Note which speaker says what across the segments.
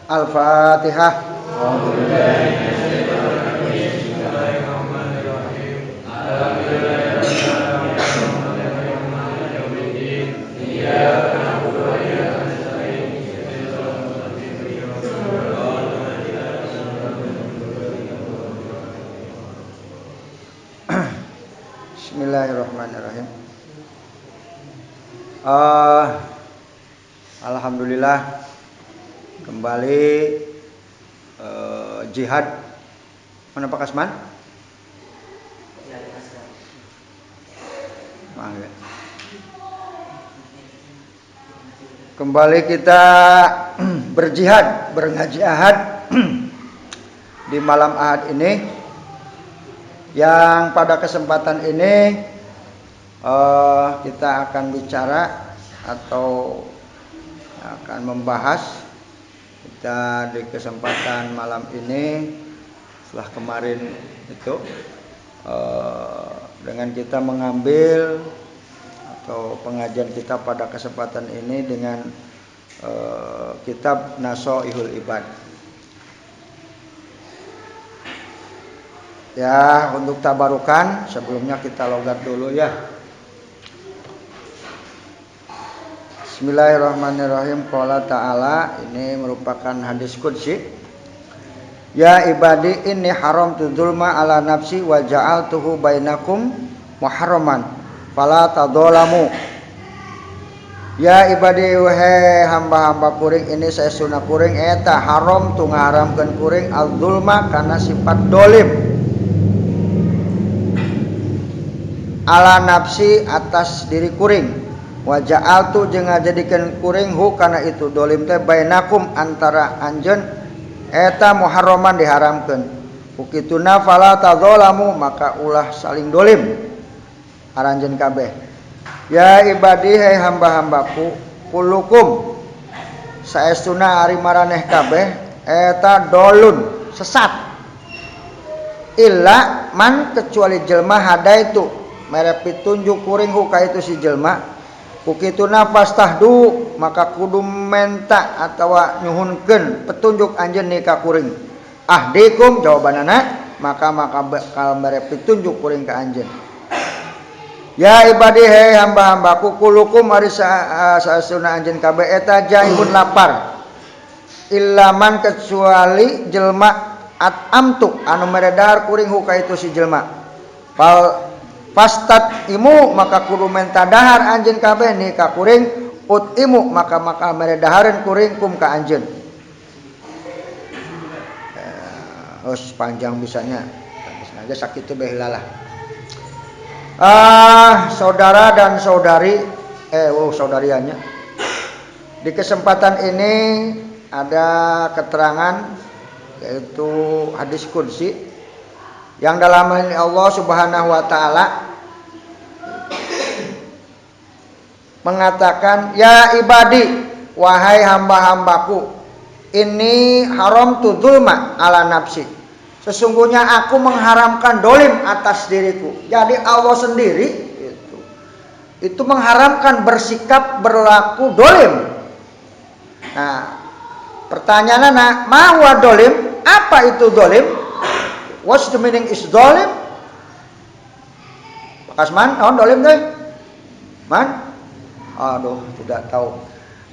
Speaker 1: Al-Fatihah. Bismillahirrahmanirrahim. Alhamdulillah kembali jihad. Mana Pak Kasman? Kembali kita berjihad, berngaji ahad di malam ahad ini, yang pada kesempatan ini kita akan bicara atau akan membahas. Kita di kesempatan malam ini setelah kemarin itu dengan kita mengambil atau pengajian kita pada kesempatan ini dengan kitab Nasoihul Ibad. Ya, untuk tabarukan sebelumnya kita logat dulu ya. Bismillahirrahmanirrahim. Qala ta'ala, ini merupakan hadis qudsi. Ya ibadi inni haramtu dzulma ala nafsi wa ja'altuhu bainakum muharraman fala tadzalamu. Ya ibadi wahai hamba-hamba kuring, ini saya sunah kuring eta haram tu ngaharamkeun kuring al-dzulma kana sifat dolim ala nafsi atas diri kuring, wa ja'altu jeung ngajadikeun kuring hu kana itu dolim teh bainakum antara anjeun eta muharraman diharamkeun. Ukituna fala tadzalamu, maka ulah saling dolim aranjeun kabeh. Ya ibadi hai hamba-hambaku, kulukum saestuna ari maraneh kabeh eta dolun sesat, illa man kecuali jelma hadaitu mere pitunjuk kuring hu ka itu si jelma. Ukituna pastahdu, maka kudu menta atawa nyuhunkeun petunjuk anjeun ka kuring. Ahdikum jawabanana, maka bakal mere pitunjuk kuring ka anjeun. Ya ibadi hei hamba-hambaku, kulukum ari saesuna anjeun kabeh eta jaibun lapar. Illaman kecuali jelma amtuk anu mere dahar kuring hu ka itu si jelma. Fastat imu, maka kudu menta dahar anjeun kabeh ni ka kuring. Ut imu, maka mere dahareun kuring kum ka anjeun. Panjang bisanya. Aja sakitu bae heula lah. Saudara dan saudari, saudarianya. Di kesempatan ini ada keterangan yaitu hadis qudsi yang dalam hal ini Allah Subhanahu wa taala mengatakan, ya ibadi wahai hamba-hambaku, ini haram tu dzulma ala nafsi. Sesungguhnya aku mengharamkan dolim atas diriku. Jadi Allah sendiri itu mengharamkan bersikap berlaku dolim. Nah, pertanyaannya, ma huwa dolim? Apa itu dolim? What's the meaning is dolim? Pak Kasman, naon dolim teh? Man? Aduh, tidak tahu.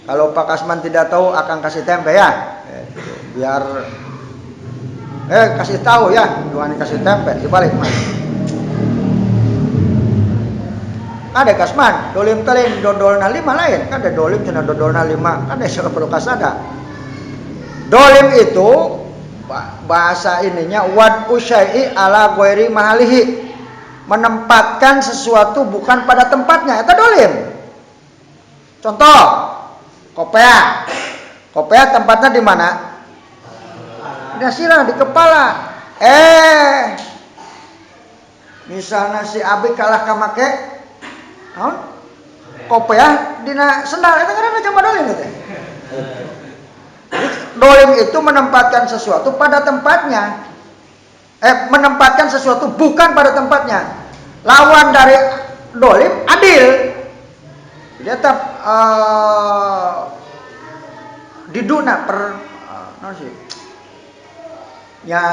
Speaker 1: Kalau Pak Kasman tidak tahu, akan kasih tempe ya. Biar kasih tahu ya, jangan kasih tempe dibalik mas. Ada Kasman, dolim lain, dodolna 5 lain. Kan ada dolim cenah dodolna 5, kan ada perlu kasada. Dolim itu bahasa ininya wad usyai ala ghairi mahalihi, menempatkan sesuatu bukan pada tempatnya, itu dolim. Contoh, kopea. Kopea tempatnya di mana? Sirah di kepala. Misalnya si Abi kalah ka make kopea dina sendal, itu kan macam dolim itu. Dolim itu menempatkan sesuatu pada tempatnya. Menempatkan sesuatu bukan pada tempatnya. Lawan dari dolim adil. Dia tetap diduna naon sih? Ya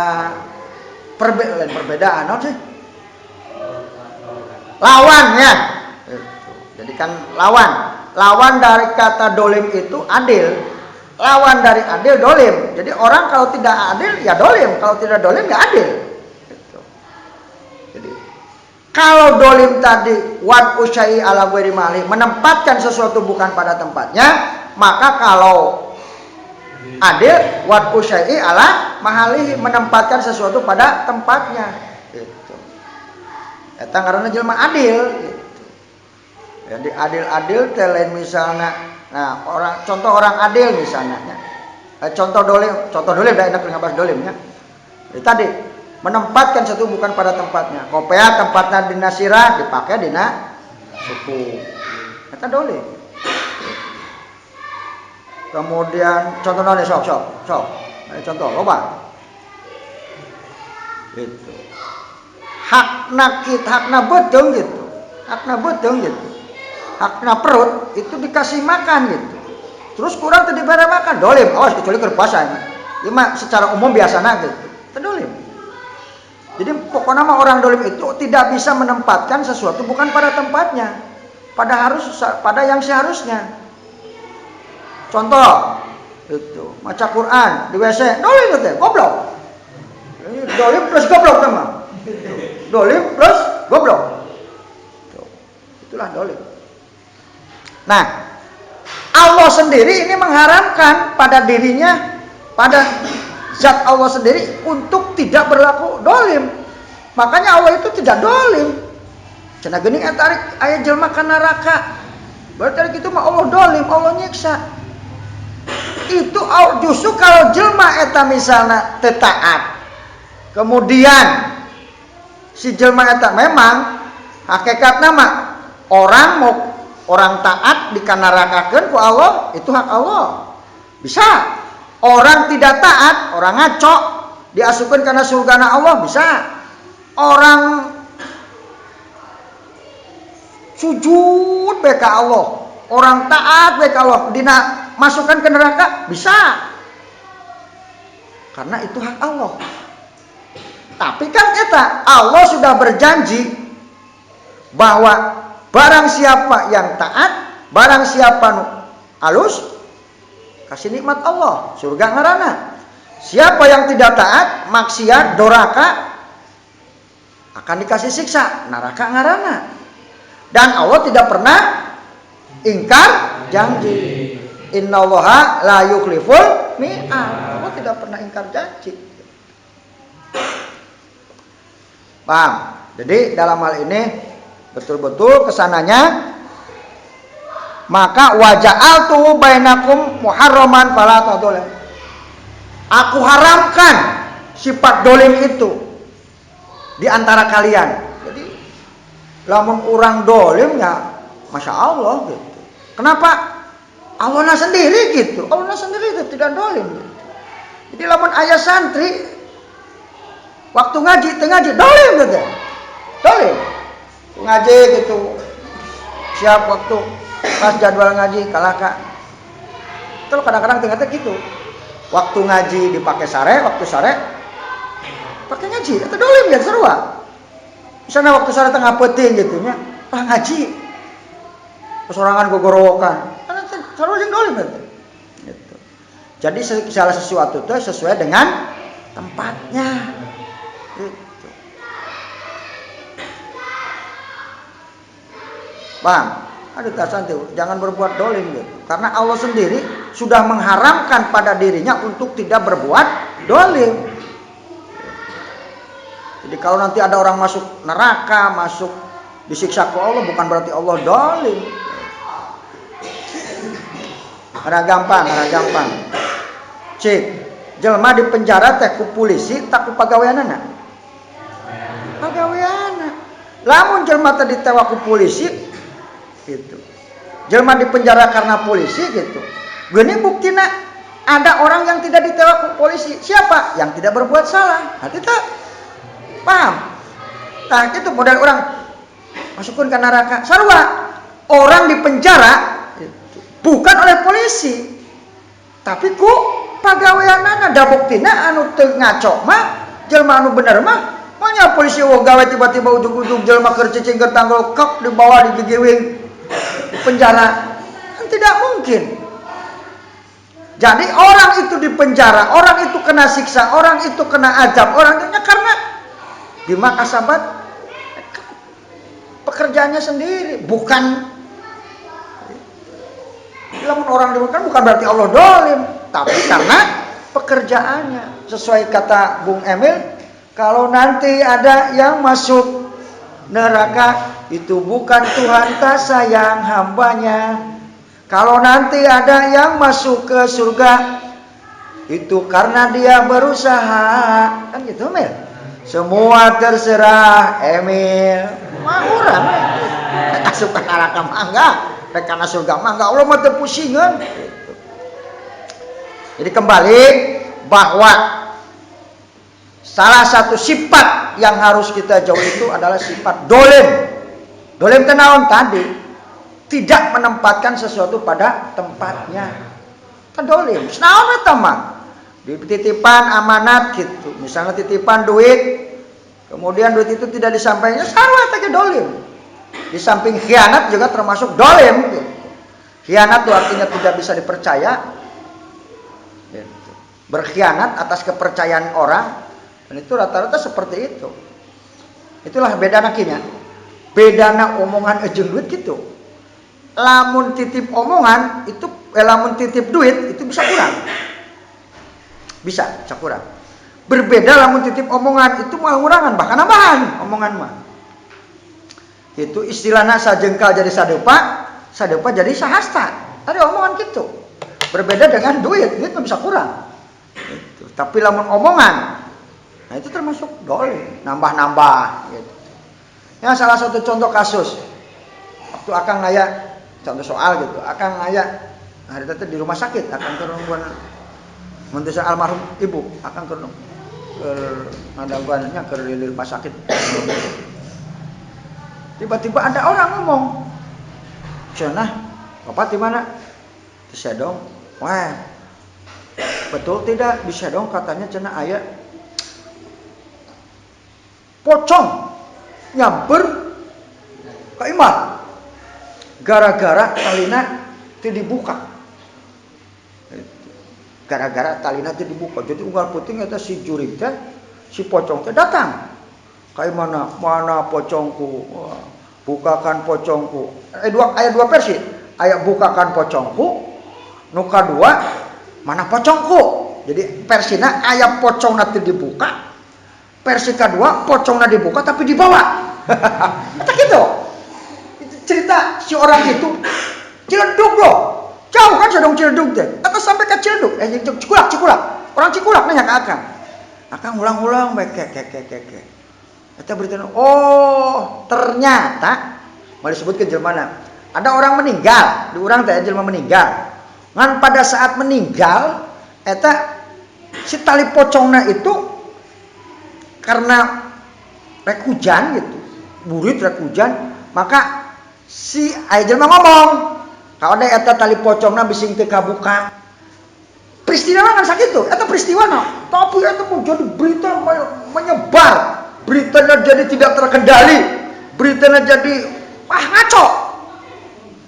Speaker 1: perbedaan naon sih? Lawan ya. Jadi kan lawan dari kata dolim itu adil. Lawan dari adil dolim. Jadi orang kalau tidak adil ya dolim, kalau tidak dolim ya adil. Jadi kalau dolim tadi wad usyai ala ghairi mali, menempatkan sesuatu bukan pada tempatnya, maka kalau adil wad usyai ala mahali, menempatkan sesuatu pada tempatnya. Gitu. Eta ngaranna jelema adil. Gitu. Jadi adil-adil telain misalnya, nah contoh orang adil misalnya, contoh dolim dah enak ngabas dolimnya. Jadi tadi menempatkan sesuatu bukan pada tempatnya. Kopea tempatnya dina sirah dipakai dina suku. Eta dolim. Kemudian contoh nane sok. Contoh loba. Gitu. Hakna betung gitu. Hakna perut itu dikasih makan gitu. Terus kurang tadi diberi makan, dolim. Awas kecuali kerpuasa ini. Ima secara umum biasanya gitu. Itu dolim. Jadi pokoknya orang dolim itu tidak bisa menempatkan sesuatu bukan pada tempatnya, pada yang seharusnya. Contoh itu maca Quran di WC, dolim itu, goblok. Dolim plus goblok teman. Dolim plus goblok. Itulah dolim. Nah, Allah sendiri ini mengharamkan pada dirinya, pada zat Allah sendiri untuk tidak berlaku dolim. Makanya Allah itu tidak dolim. Cenah geuning eta aya jelma ka neraka. Berarti itu mah Allah dolim, Allah nyiksa. Itu justru kalau jelma eta misalnya teu taat. Kemudian si jelma eta memang hakikatna mah orang taat dikanarakakeun ku Allah, itu hak Allah. Bisa. Orang tidak taat, orang ngaco diasupkeun kana surgana Allah, bisa. Orang sujud bae ka Allah, orang taat bae ka Allah, dina masukkan ke neraka, bisa. Karena itu hak Allah. Tapi kan eta Allah sudah berjanji bahwa barang siapa yang taat, barang siapa nu alus, kasih nikmat Allah, surga ngaranna. Siapa yang tidak taat, maksiat, doraka, akan dikasih siksa, neraka ngaranna. Dan Allah tidak pernah ingkar janji. Innallaha la yukhliful mi'ad. Allah tidak pernah ingkar janji. Paham? Jadi dalam hal ini betul-betul kesananya, maka waja'altu bainakum muharraman fala tadzalim. Aku haramkan sifat dolim itu di antara kalian. Jadi lamun orang dolim ya Masya Allah gitu. Kenapa? Allah sendiri gitu. Allah sendiri itu tidak dolim gitu. Jadi lamun ayah santri waktu ngaji dolim gitu. Dolim. Ngaji gitu. Siap waktu pas jadwal ngaji kalaka. Terus kadang-kadang tengah gitu. Waktu ngaji dipakai sare, waktu sare pakai ngaji. Itu dolim ya sarua. Misalnya waktu sare tengah penting gitu nya, ngaji. Kesorangan gogorokan. Karena sarua jeung dolim gitu. Jadi segala sesuatu itu sesuai dengan tempatnya. Gitu. Bang, ada tasan tuh, jangan berbuat dolim gitu. Karena Allah sendiri sudah mengharamkan pada dirinya untuk tidak berbuat dolim. Jadi kalau nanti ada orang masuk neraka, masuk disiksa ke Allah, bukan berarti Allah dolim. Ada gampang. Cik, jelma di penjara teh ku polisi tak ku pagaweanana. Pagaweana. Lamun jelma teh ditewa ku polisi gitu. Jelma di penjara karena polisi gitu. Gini buktina ada orang yang tidak ditewa ku polisi. Siapa? Yang tidak berbuat salah. Hati tak? Paham? Nah, itu modal orang masukkan ke neraka. Sarua, orang di penjara gitu, bukan oleh polisi, tapi ku pagaweanana da buktina anu teu ngaco mah jelema anu bener mah monya polisi wah gawe tiba-tiba ujug-ujug jelema keur cicing keur tanggul kep dibawa digigewing di penjara. Kan tidak mungkin. Jadi orang itu di penjara, orang itu kena siksa, orang itu kena azab, orang itu karena bima kasabat pekerjaannya sendiri, bukan lamun orang dimakan bukan berarti Allah dolim, tapi karena pekerjaannya. Sesuai kata Bung Emil, kalau nanti ada yang masuk neraka itu bukan Tuhan tak sayang hambanya. Kalau nanti ada yang masuk ke surga itu karena dia berusaha. Kan gitu Emil. Semua terserah Emil. Mah urang asup ka neraka mangga, rek kana surga mangga Allah mah teu pusingan. Jadi kembali bahwa salah satu sifat yang harus kita jauh itu adalah sifat dolim. Dolim teh naon tadi? Tidak menempatkan sesuatu pada tempatnya. Kan dolim. Naon eta mah? Dititipan amanat gitu. Misalnya titipan duit, kemudian duit itu tidak disampaikan, sarua eta ge dolim. Di samping khianat juga termasuk dolim gitu. Khianat itu artinya tidak bisa dipercaya. Gitu. Berkhianat atas kepercayaan orang, dan itu rata-rata seperti itu. Itulah bedana kinya. Bedana omongan jeung duit gitu. Lamun titip omongan itu lamun titip duit itu bisa kurang. Bisa kurang. Berbeda lamun titip omongan itu malah ngurangan, bahkan nambahan omongan mah. Itu istilahna sajengkal jadi sadepa, sadepa jadi sahasta. Ada omongan gitu. Berbeda dengan duit bisa kurang. Gitu. Tapi lamun omongan, nah itu termasuk dolim, nambah-nambah gitu. Ya salah satu contoh kasus. Waktu akang ngaya contoh soal gitu, akang ngaya hari itu di rumah sakit, akang keur nungguan mentesan almarhum ibu, akang keur ngadangguannya keur di rumah sakit. Tiba-tiba ada orang ngomong, "Cenah, Bapak di mana?" Di Sedong. Wah, betul tidak di Sedong katanya cenah aya pocong nyamper ke imah. Gara-gara talina teu dibuka. Gara-gara talina teu dibuka. Jadi unggal puting eta si jurig teh, si pocong teh datang. Kayak mana pocongku? Wah, bukakan pocongku. Aya dua versi. Aya bukakan pocongku. Nu kadua, mana pocongku? Jadi versina aya pocongna teu dibuka. Versi kedua pocongna dibuka tapi dibawa. Eta gitu. Cerita si orang itu Ciledug loh. Jauh kan Sedong Ciledug teh. Atau sampai ke Ciledug. Cikulak. Orang Cikulak nanya ke Akang. Akang ulang-ulang bae kek. Eta berita, oh ternyata mau disebutkan jelmana. Ada orang meninggal, di urang teh jelema meninggal. Ngan pada saat meninggal eta si tali pocongna itu karena rek hujan gitu. Burit rek hujan, maka si aya jelema ngomong, "Kaode eta tali pocongna bising teu kabuka." Peristiwa kan sakitu, eta peristiwana. Tapi eta jadi berita menyebar. Beritanya jadi tidak terkendali. Beritanya jadi ngaco.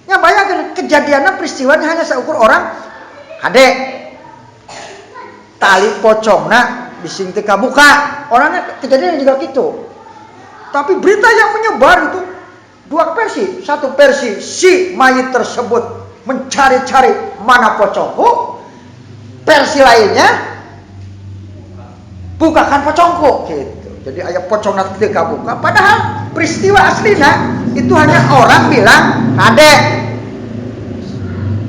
Speaker 1: Ya bayangkan kejadiannya peristiwanya hanya seukur orang hade tali pocongna bising teu kabuka. Orangnya kejadiannya juga gitu. Tapi berita yang menyebar itu dua versi. Satu versi si mayit tersebut mencari-cari mana pocongku. Versi lainnya bukakan pocongku gitu. Jadi ayat pocong nanti buka. Padahal peristiwa aslinya itu hanya orang bilang ade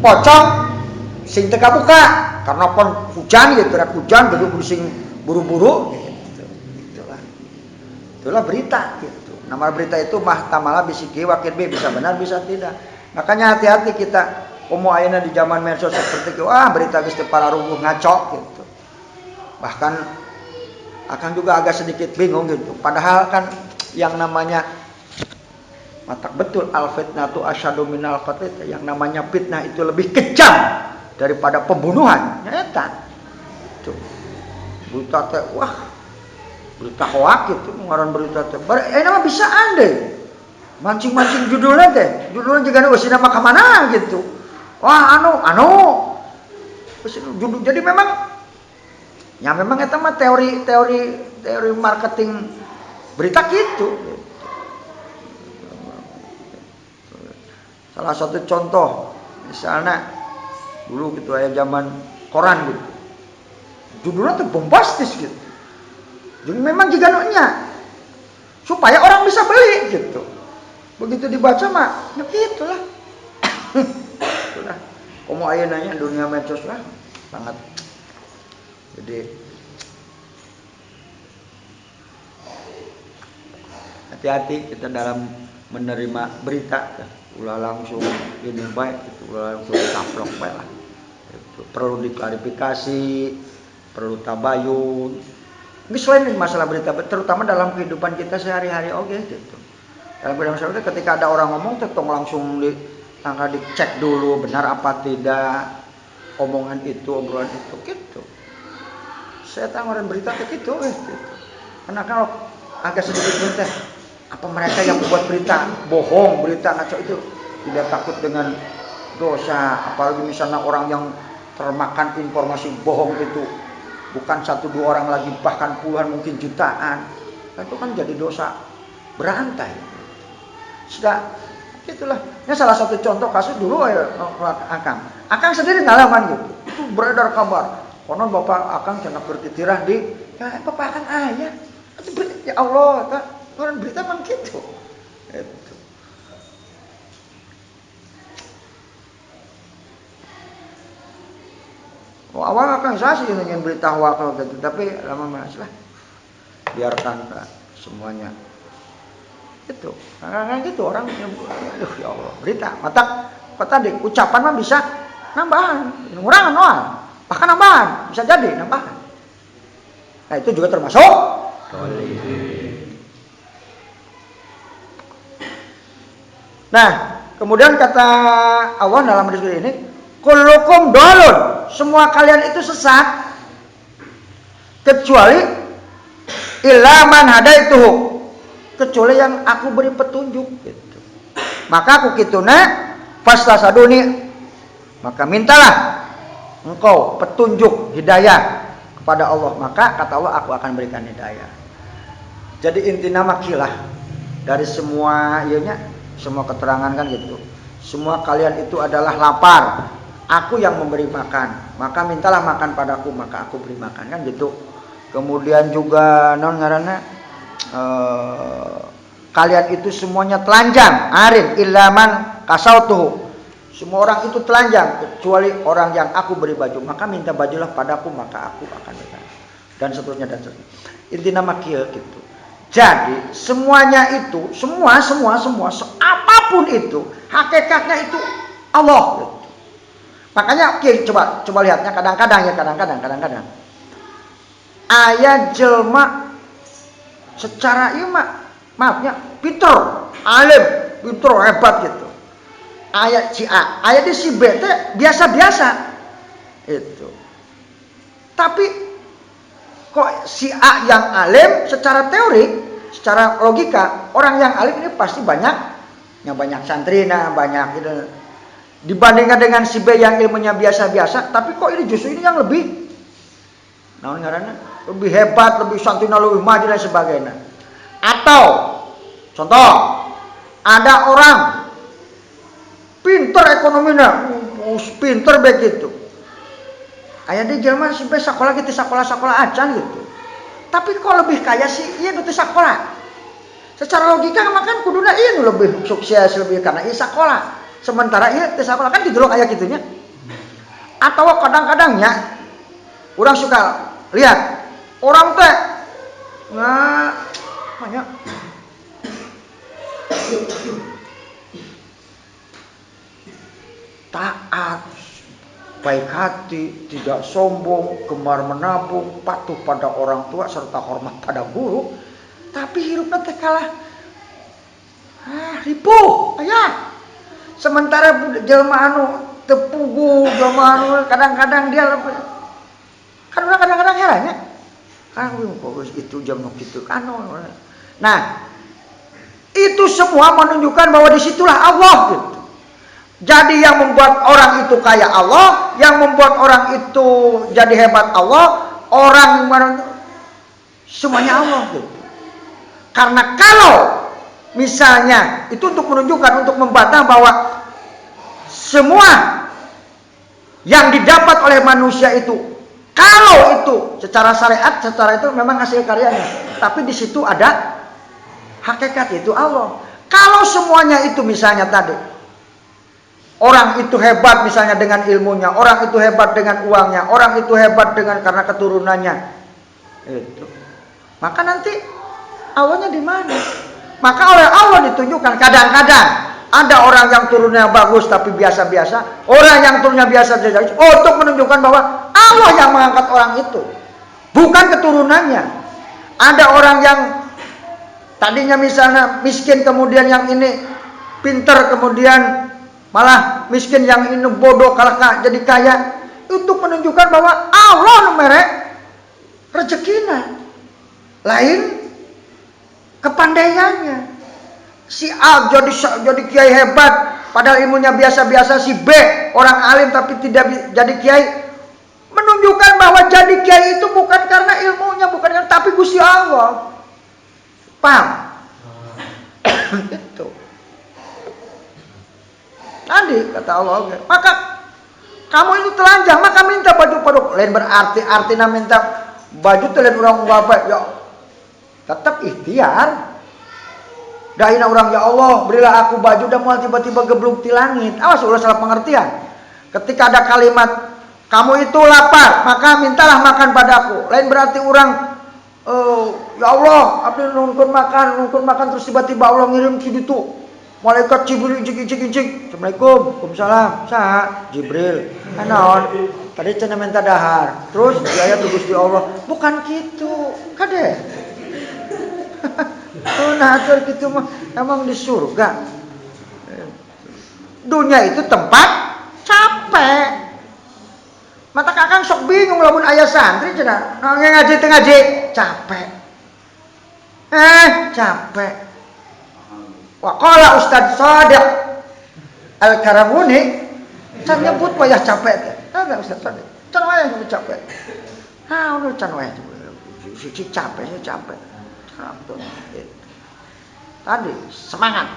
Speaker 1: pocong sing teka buka karena pon hujan gitu, hujan jadi sing buru-buru gitu. Itulah berita gitu. Nama berita itu mah tamala bisiki wakil B, bisa benar bisa tidak. Makanya hati-hati kita ayeuna di zaman medsos seperti itu. Berita geus teu pararuguh ngaco gitu. Bahkan akan juga agak sedikit bingung gitu. Padahal kan yang namanya matak betul al-fitnatu asyadu minal qatl, yang namanya fitnah itu lebih kejam daripada pembunuhan. Nyata. gitu. Berita teh wah, berita hoak itu ngaran berita teh. Nama bisa ande. Mancing-mancing judulnya teh. Judulnya juga usina mah kamana gitu. Wah, anu. Judul jadi memang ya memang eta mah teori marketing berita gitu. Salah satu contoh misalnya dulu gitu aya zaman koran gitu. Judulnya tuh bombastis gitu. Jadi memang jiganonya supaya orang bisa beli gitu. Begitu dibaca mah ya gitulah. Sudah. Komo ayeuna dunia medsos lah sangat. Jadi hati-hati kita dalam menerima berita, ulah langsung ini baik, itu ulah langsung taplok baik lah. Itu perlu diklarifikasi, perlu tabayun. Ini selain masalah berita, terutama dalam kehidupan kita sehari-hari gitu. Dalam kehidupan sehari-hari ketika ada orang ngomong, tetong langsung dicek dulu benar apa tidak omongan itu, obrolan itu gitu. Saya tahu orang berita gitu. Karena kalau agak sedikit berita, apa mereka yang membuat berita bohong, berita ngaco itu tidak takut dengan dosa, apalagi misalnya orang yang termakan informasi bohong itu bukan 1-2 orang lagi, bahkan puluhan mungkin jutaan, itu kan jadi dosa berantai. Sudah gitulah. Ini salah satu contoh kasus dulu Akang sendiri ngalaman gitu. Itu beredar kabar, konon bapak Akang cenah bertitirah di ya bapak Akang ayah. Ya Allah, orang berita memang gitu. Itu. Awal Akang saya sih ingin berita hoax gitu, tapi lama-lama lah biarkan semuanya. Itu, karena gitu orang, aduh ya Allah, berita, mata tadi ucapan mah bisa nambahan, ngurangan noal, bahkan nambahan, bisa jadi nambahan. Nah itu juga termasuk Nah, kemudian kata Allah dalam hadis ini, kullukum dolun, semua kalian itu sesat, kecuali illa man hadaituhu, kecuali yang aku beri petunjuk gitu. Maka aku kituna fastasaduni, maka mintalah engkau petunjuk hidayah kepada Allah, maka kata Allah aku akan berikan hidayah. Jadi intinya makilah dari semua ianya, semua keterangan kan gitu. Semua kalian itu adalah lapar, aku yang memberi makan, maka mintalah makan padaku, maka aku beri makan kan gitu. Kemudian juga non ngaranna kalian itu semuanya telanjang, arin ilaman kasautuhu. Semua orang itu telanjang kecuali orang yang aku beri baju, maka minta bajulah padaku, maka aku akan berikan. Dan seterusnya dan seterusnya. Intinya makieu gitu. Jadi semuanya itu, semua apapun itu, hakikatnya itu Allah. Gitu. Makanya coba lihatnya kadang-kadang. Ayat jelma secara iman, maafnya pinter, alim, pinter hebat gitu. Ayat si A, ayat si B teh biasa-biasa itu. Tapi kok si A yang alim secara teori, secara logika, orang yang alim ini pasti banyak santrina, banyak gitu. Dibandingkan dengan si B yang ilmunya biasa-biasa, tapi kok ini justru ini yang lebih naon ngaranna? Lebih hebat, lebih santrina, lebih maju dan sebagainya. Atau contoh, ada orang pinter ekonominya, pinter begitu. Aya di jelema sampai sekolah gitu, sekolah acan gitu. Tapi kok lebih kaya sih ieu nu teu sakola. Secara logika makan kuduna ieu nu lebih sukses lebih karena ieu sakola. Sementara ieu teu sakola kan didelok aya kitunya. Atau kadang-kadangnya urang suka lihat orang teh banyak taat, baik hati, tidak sombong, gemar menabung, patuh pada orang tua serta hormat pada guru, tapi hidupnya teh kalah ripuh aya. Sementara jelema anu teu pugu, jelema anu kadang-kadang dia kan kadang-kadang herannya. Itu jam gitu kan. Nah, itu semua menunjukkan bahwa disitulah Allah gitu. Jadi yang membuat orang itu kaya Allah, yang membuat orang itu jadi hebat Allah, orang semuanya Allah gitu. Karena kalau misalnya itu untuk menunjukkan, untuk membantah bahwa semua yang didapat oleh manusia itu, kalau itu secara syariat, secara itu memang hasil karyanya, tapi di situ ada hakikat, itu Allah. Kalau semuanya itu misalnya tadi, orang itu hebat misalnya dengan ilmunya, orang itu hebat dengan uangnya, orang itu hebat dengan karena keturunannya, itu, maka nanti Allahnya di mana? Maka oleh Allah ditunjukkan kadang-kadang ada orang yang turunnya bagus tapi biasa-biasa, orang yang turunnya biasa-biasa, untuk menunjukkan bahwa Allah yang mengangkat orang itu, bukan keturunannya. Ada orang yang tadinya misalnya miskin, kemudian yang ini pinter, kemudian malah miskin, yang ini bodoh kalau jadi kaya, untuk menunjukkan bahwa Allah merek rezekinya lain kepandaiannya. Si A jadi kiai hebat padahal ilmunya biasa-biasa, si B orang alim tapi tidak jadi kiai, menunjukkan bahwa jadi kiai itu bukan karena ilmunya, bukan karena, tapi Gusti Allah. Paham? Itu tadi kata Allah, maka kamu itu telanjang maka minta baju pada lain, berarti artinya minta baju telan orang bapak ya tetap ikhtiar. Daina orang, ya Allah berilah aku baju, dan mau tiba-tiba gebluk di langit. Awas ulah salah pengertian. Ketika ada kalimat kamu itu lapar maka mintalah makan padaku, lain berarti orang ya Allah abdi nungkun makan terus tiba-tiba Allah ngirim kitu malaikat Jibril ijik. Assalamualaikum, waalaikumsalam, saha Jibril naon tadi cenah minta dahar terus aya tugas di Allah, bukan gitu kade. Nah gitu mah emang di surga. Dunia itu tempat capek. Mata kakang sok bingung lamun aya santri cenah ngaji teu ngaji capek. Capek. Wa qala Ustaz Shadiq Al-Karamuni can nyebut wayah capek teh. Ada Ustaz Shadiq. Can wayah capek. Udah can wayah. Si capek. Tadi semangat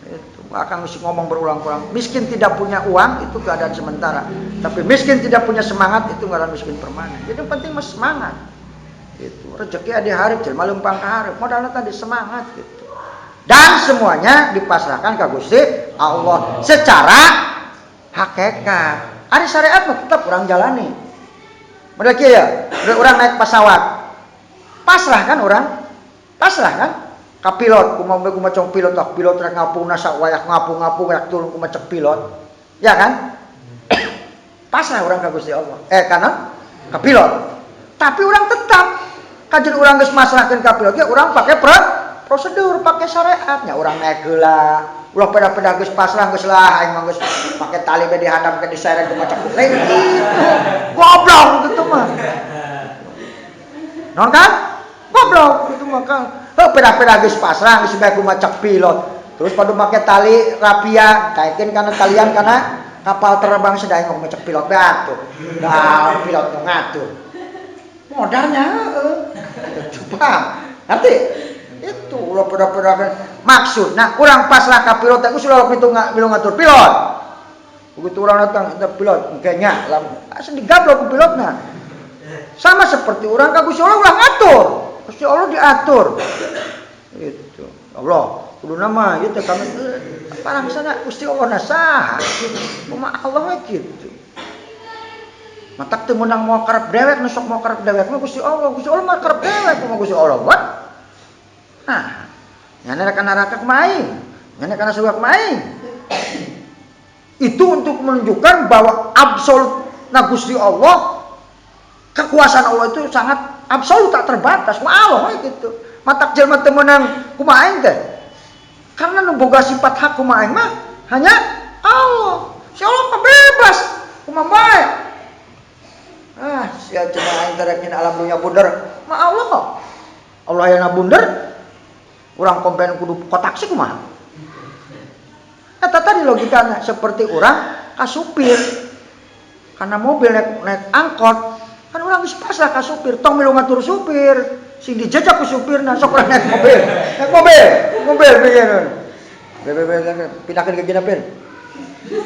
Speaker 1: itu akan mesti ngomong berulang-ulang. Miskin tidak punya uang itu keadaan sementara, tapi miskin tidak punya semangat itu ngaran miskin permanen. Jadi yang penting mas semangat itu, rezeki ada hari jelema lempang hareup, modalnya tadi semangat gitu. Dan semuanya dipasrahkan ke Gusti Allah secara hakikat. Ada syariat tetap orang jalani. Modal kieu ya, orang naik pesawat. Pasrah kan orang? Pasrah kan? Ka pilot, kumaha cong pilot tak pilot rek ngapungna sawayak ngapung rek turun kumaha cek pilot. Ya kan? Pasrah orang ka Gusti Allah. Kana ka pilot. Tapi orang tetap kajen orang geus masrahkeun ka pilot, ya orang pakai prosedur, pakai syariatnya. Orang naik heula, ulah peda-peda geus pasrah geus lah aing mah geus make tali ge dihadap ke diseret kumaha cek. Lain gitu. Goblok gitu mah. Non kan? Goblok gitu mah kan. Peda-peda geus pasrah geus bae kumaha cek pilot. Terus padu make tali rapia, kaekeun kana talian kana kapal terbang sedaya kumaha cek pilot bae atuh. Dah pilot ngatur. Modalnya coba. Nanti itu ulah peda-peda maksud. Nah, urang pasrah ka pilot teh usul milu ngatur pilot. Begitu urang datang eta pilot engkenya langsung digablok ku pilotna. Sama seperti orang ka Gusti Allah ulah ngatur. Gusti Allah diatur. Itu. Allah, kuduna mah ieu teh kami parang sana Gusti Allah nasaha. Kumaha Allah we kitu. Matak teu meunang moal karep dewek, nu sok moal karep dewek mah Gusti Allah mah karep dewek kumaha Gusti Allah buat. Nah, nyana kana neraka kumaha aing? Nyana kana surga kumaha aing? Itu untuk menunjukkan bahwa absolut na Gusti Allah, kekuasaan Allah itu sangat absolut, tak terbatas. Allah gitu. Matak jelema teu meunang kumaha aing teh. Karena nu boga sifat hak kumaha aing mah hanya Allah. Si Allah mah bebas kumaha bae. Sia cenah aing teh alam dunya bunder. Ma Allah kok. Allah aya bunder. Urang komplain kudu kotak sih kumaha. Eta tadi logikana seperti urang ka supir. Karena mobil naik angkot, kan urang geus pasrah ka supir, tong milu ngatur supir. Sing dijajak ku supirna sok urang naik mobil. Mobil pieureun. Pindahkeun ke gina pin.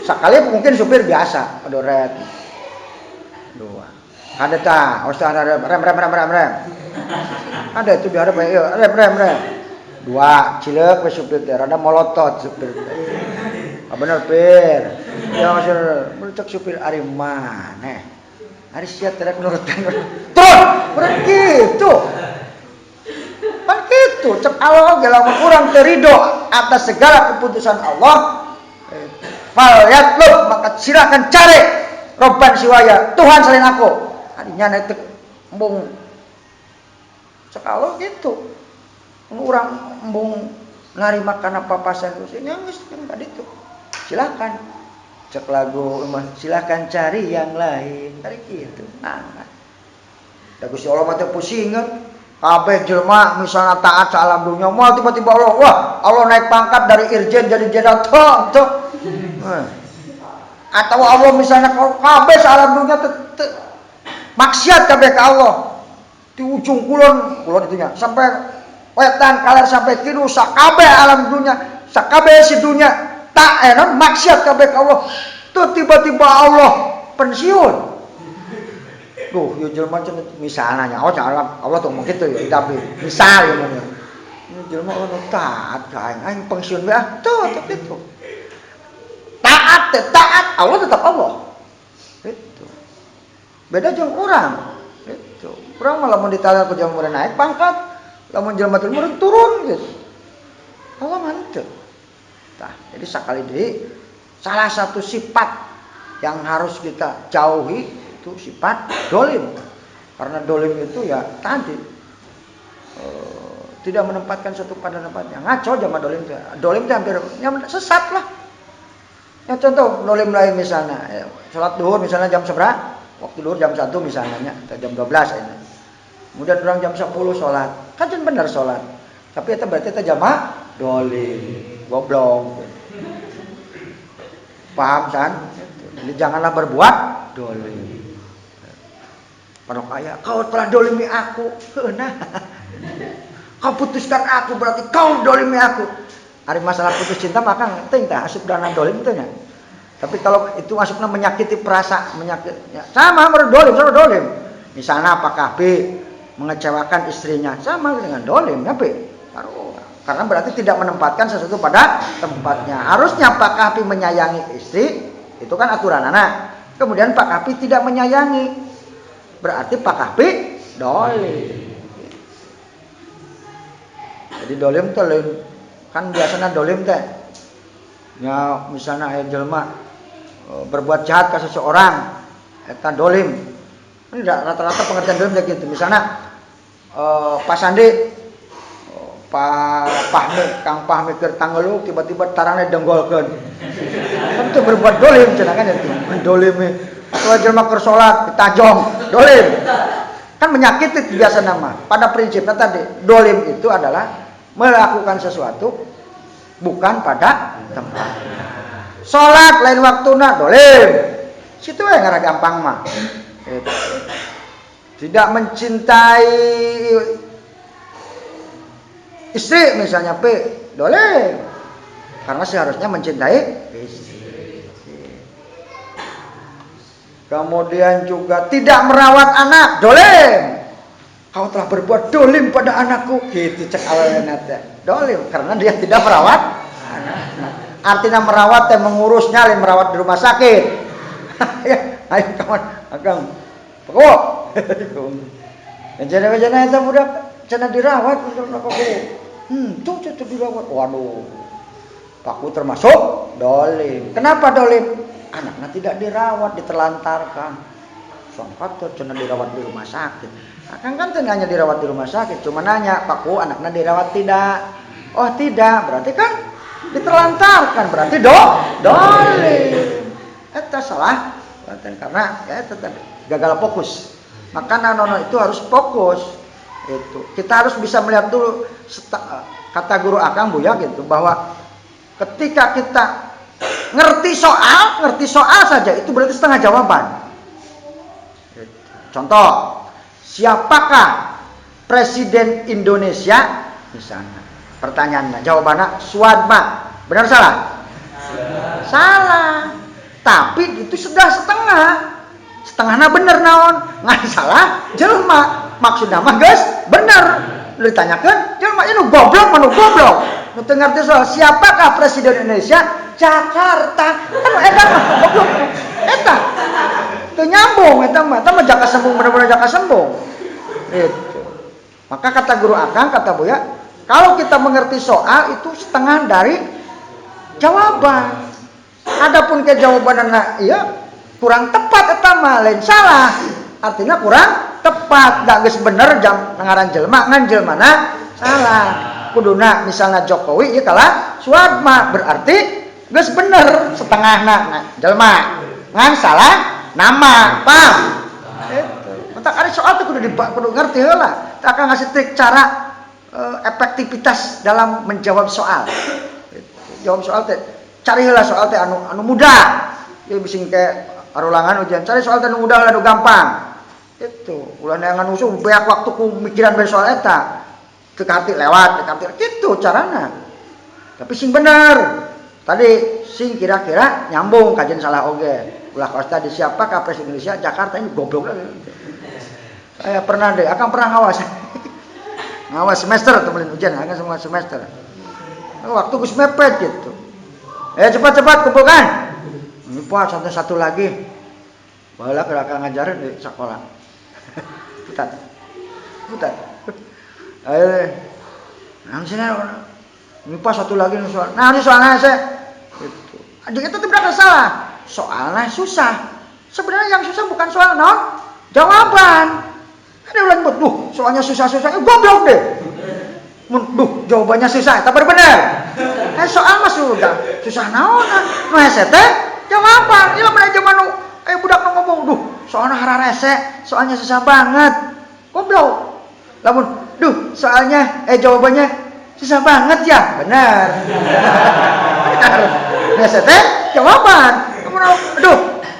Speaker 1: Sakali mungkin supir biasa, adoret. Dua. Ada tah, harus ada rem. Ada itu di hareup rem. Dua, cileuk we supir teh rada molotot supir teh. Bener pir. Ya cek supir ari maneh. Ari sia teh nurutkeun. Turun, urang kitu. Kan kitu, cek Allah ge lamun urang teu ridho atas segala keputusan Allah. Fal yatlub, maka silakan cari Robban siwaya, Tuhan selain aku. Adinya nek embung cek Allah gitu. Urang embung narima kana papasan terus geus kan itu. Silakan cek lagu silakan cari yang lain tadi gitu. Nah da Gusti Allah mah teh pusingeun kabeh jelema misalnya taat sa alam dunya moal tiba-tiba Allah naik pangkat dari irjen jadi jenderal tuh. Atau Allah misalnya kabeh sa alam dunya maksiat kabeh ka Allah di ujung kulon itu nya sampai wetan kaler sampai kidul sakabeh alam dunya sakabeh si dunya tak enak maksiat kabeh ka Allah tuh tiba-tiba Allah pensiun. Duh, ya jelema misalnya nya Allah tuh mungkin tuh ya tapi misal ya mah. Ini jelema anu taat ka aing pensiun we tuh gitu. Taat Allah tetap Allah. Itu. Beda jeung urang. Itu. Urang mah lamun ditanya ku jelema naik pangkat, lamun jelema teu turun gitu. Allah mantep. Tah, jadi sakali deui salah satu sifat yang harus kita jauhi itu sifat dolim. Karena dolim itu ya tadi tidak menempatkan satu pada tempatnya. Ngaco zaman dolim itu. Dolim itu hampir sesat lah. Ya contoh dolim lain misalnya, sholat duhur misalnya jam seberapa? Waktu duhur jam 1 misalnya, atau jam 12 ini. Kemudian orang jam 10 sholat, kan benar sholat. Tapi itu berarti itu jamaah dolim, goblok. Paham kan? Jadi janganlah berbuat dolim. Kalau kayak kau telah dolimi aku, nah, kau putuskan aku berarti kau dolimi aku. Hari masalah putus cinta maka ting tah asup dana dolim itu nya. Tapi kalau itu masuknya menyakiti perasaan, menyakitnya sama dolim. Misalnya apakah B mengecewakan istrinya sama dengan dolim ya B. Karena berarti tidak menempatkan sesuatu pada tempatnya. Harusnya Pak Kapi menyayangi istri, itu kan aturan anak. Kemudian Pak Kapi tidak menyayangi, berarti Pak Kapi dolim. Jadi dolim itu kan biasanya dolim teh ya misalnya aya jelema berbuat jahat ke seseorang eta dolim. Ini rata-rata pengertian dolim kayak gitu. Misalnya Pak Sandi Kang Pahmi keur tanggeuluk tiba-tiba tarangna denggolkeun. Kan itu berbuat dolim cenah kan itu. Dolim atau jelema keur salat ditajong, dolim. Kan menyakiti biasa nama. Pada prinsipnya tadi dolim itu adalah melakukan sesuatu bukan pada tempatnya. Salat lain waktuna dolim. Situ we ngara gampang mah. Tidak mencintai istri misalnya P dolim. Karena seharusnya mencintai istri. Kemudian juga tidak merawat anak dolim. Kau telah berbuat dolim pada anakku, gitu cek awalnya teh. Dolim karena dia tidak merawat anak. Artinya merawat dan mengurusnya, lain merawat di rumah sakit. Ya, ayo kawan, akang, pokok. Jangan itu budak, jangan dirawat untuk tuh dirawat. Waduh, paku termasuk dolim. Kenapa dolim? Anaknya tidak dirawat, diterlantarkan. Songkat tuh jangan dirawat di rumah sakit. Akang kan hanya dirawat di rumah sakit, cuma nanya, Pakku anaknya dirawat tidak? Oh tidak, berarti kan diterlantarkan, berarti dolim. Itu salah, karena ya itu tadi gagal fokus. Maka nono itu harus fokus. Itu kita harus bisa melihat dulu kata guru Akang Buya gitu bahwa ketika kita ngerti soal saja itu berarti setengah jawaban. Contoh, siapakah Presiden Indonesia? Misalnya, pertanyaannya, jawabannya Suwadma. Benar salah? Salah. Tapi itu sudah setengahnya bener naon. Nggak salah, jelma. Maksudnya mah guys, bener. Ditanyakan, jelma ini goblok, manu goblok. Nu teu ngarti soal siapakah Presiden Indonesia? Jakarta. Kan eta mah goblok. Eta. Teu nyambung eta mah jaka sembung bener-bener jaka sembung. Itu. Maka kata guru Akang, kata Buya, kalau kita mengerti soal itu setengah dari jawaban. Adapun ke jawabanna iya kurang tepat eta mah lain salah. Artinya kurang tepat, da geus bener jam ngaran jelema ngan jelmana salah. Kuduna misalnya Jokowi ieu kalah Suwadma berarti geus bener setengahna jelema ngan salah nama, paham? Itu. Entak ada soal tuh kudu ngerti heula. Tak akan ngasih trik cara efektivitas dalam menjawab soal. Jawab soal teh cari heula soal teh anu mudah. Ieu bising ke arulangan ujian. Cari soal teh anu mudah anu gampang. Itu. Ulah neangan usul banyak waktu ku mikiran bae soal eta. Teu karti lewat, teu karti kitu carana. Tapi sing bener. Tadi sing kira-kira nyambung kajian salah oge. Ulah kaos tadi siapakah Presiden Indonesia? Jakarta ini goblok lagi. Saya pernah deh, akan pernah ngawas. Ngawas semester teman ujian, akan semua semester. Waktu gus mepet gitu. Cepat-cepat kumpulkan. Ini Pak, satu lagi. Bahala keraka ngajarin di sekolah. Putat. Ayo. Nang sini. Ini Pak satu lagi nih soal. Nah, ini soalnya saya. Gitu. Adik itu tidak salah. Soalnya susah. Sebenarnya yang susah bukan soal jawaban. Ada ulang buat, soalnya susah-susah, goblok deh. Jawabannya susah, tapi benar. Soal mah susah naon. Nu hese teh jawaban. Ieu mah zaman budak nu ngomong, soalnya hara rese, soalnya susah banget. Goblok. Lamun, soalnya jawabannya susah banget ya. Benar. Hese teh jawaban.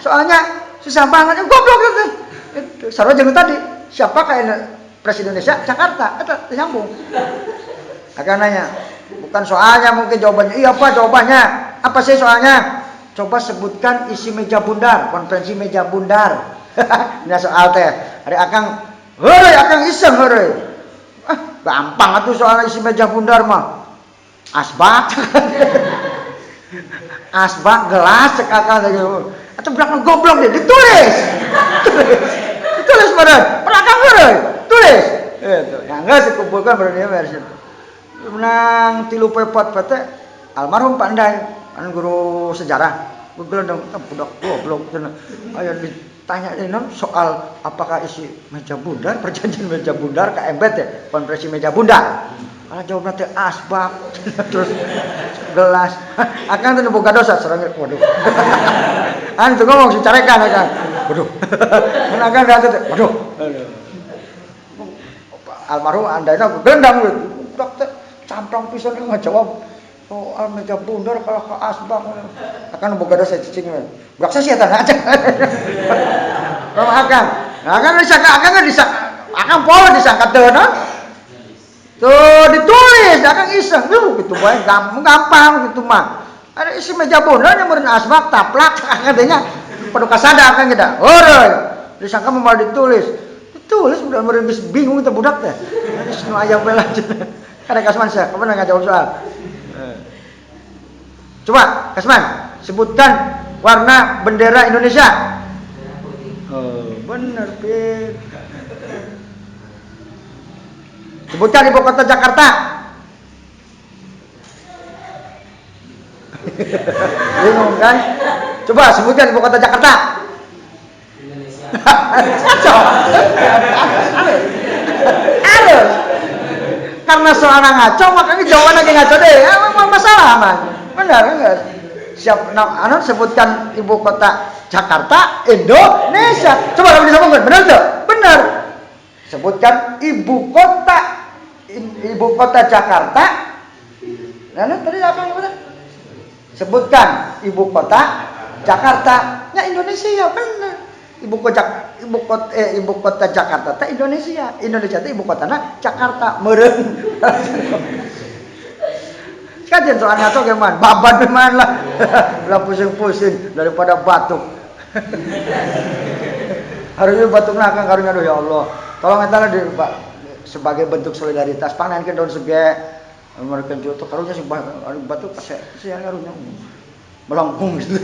Speaker 1: Soalnya susah banget, goblok gitu. Itu sarua jeung tadi, siapakah Presiden Indonesia? Jakarta. Eta nyambung. Akan nanya, bukan soalnya mungkin jawabannya. Iya Pak, jawabannya. Apa sih soalnya? Coba sebutkan isi meja bundar, konferensi meja bundar. Ini soal teh. Hari Akang, Akang iseng heureuy. Gampang atuh soal isi meja bundar mah. Asbak. Asbak gelas cek Akang tadi. Atau belakang goblok deh, ditulis badan, belakang tulis, itu, yang enggak dikumpulkan berarti versi itu. Menang 3 pepot pete, almarhum Pandai, kan guru sejarah, gue dong, budak goblok, ayo ditanya soal apakah isi meja bundar, perjanjian meja bundar, KMB ya, konferensi meja bundar. Kalau jawabnya teh asbak, terus gelas, akan tuh boga dosa serangnya, waduh. Itu ngomong si carekan akan, waduh. Akan datang, waduh. Almarhum Andainya gendang gitu, dokter campang pisan ngejawab soal meja bundar kalau ke asbak, akan boga dosa cicing, beraksa sih ya aja. Kalau akan pola disangka tenan. Tuh ditulis, akan iseng, gitu bae gampang gitu mah. Ada isi meja bundar yang meureun asbak taplak katanya padu kasada kan kita. Heureun. Disangka mau ditulis. Ditulis udah meureun geus bingung teh budak teh. Geus nu aya bae lanjut. Kada Kasman saya, kapan ngajawab soal. Coba Kasman, sebutkan warna bendera Indonesia. Oh, bener, Pit. Sebutkan ibu kota Jakarta. Bingung kan? Coba sebutkan ibu kota Jakarta. Indonesia. Harus. Karena soalnya ngaco, makanya jawaban lagi ngaco deh. Emang masalah man. Benar enggak? Siap anu sebutkan ibu kota Jakarta, Indonesia. Coba kamu disebutkan, benar tuh? Benar. Sebutkan ibu kota Jakarta. Lalu tadi apa yang benar? Sebutkan ibu kota Jakarta. Ya Indonesia, benar. Ibu kota Jakarta teh Indonesia. Indonesia teh ibu kotana Jakarta, meureun. Kajian soalnya tuh gimana? Babat gimana lah. Lah pusing-pusing daripada batuk. Harusnya batuk nakang karunya aduh ya Allah. Tolong eta lah sebagai bentuk solidaritas pangankeun daun sege mereka juta karunya sih batuk saya karunya melengkung gitu.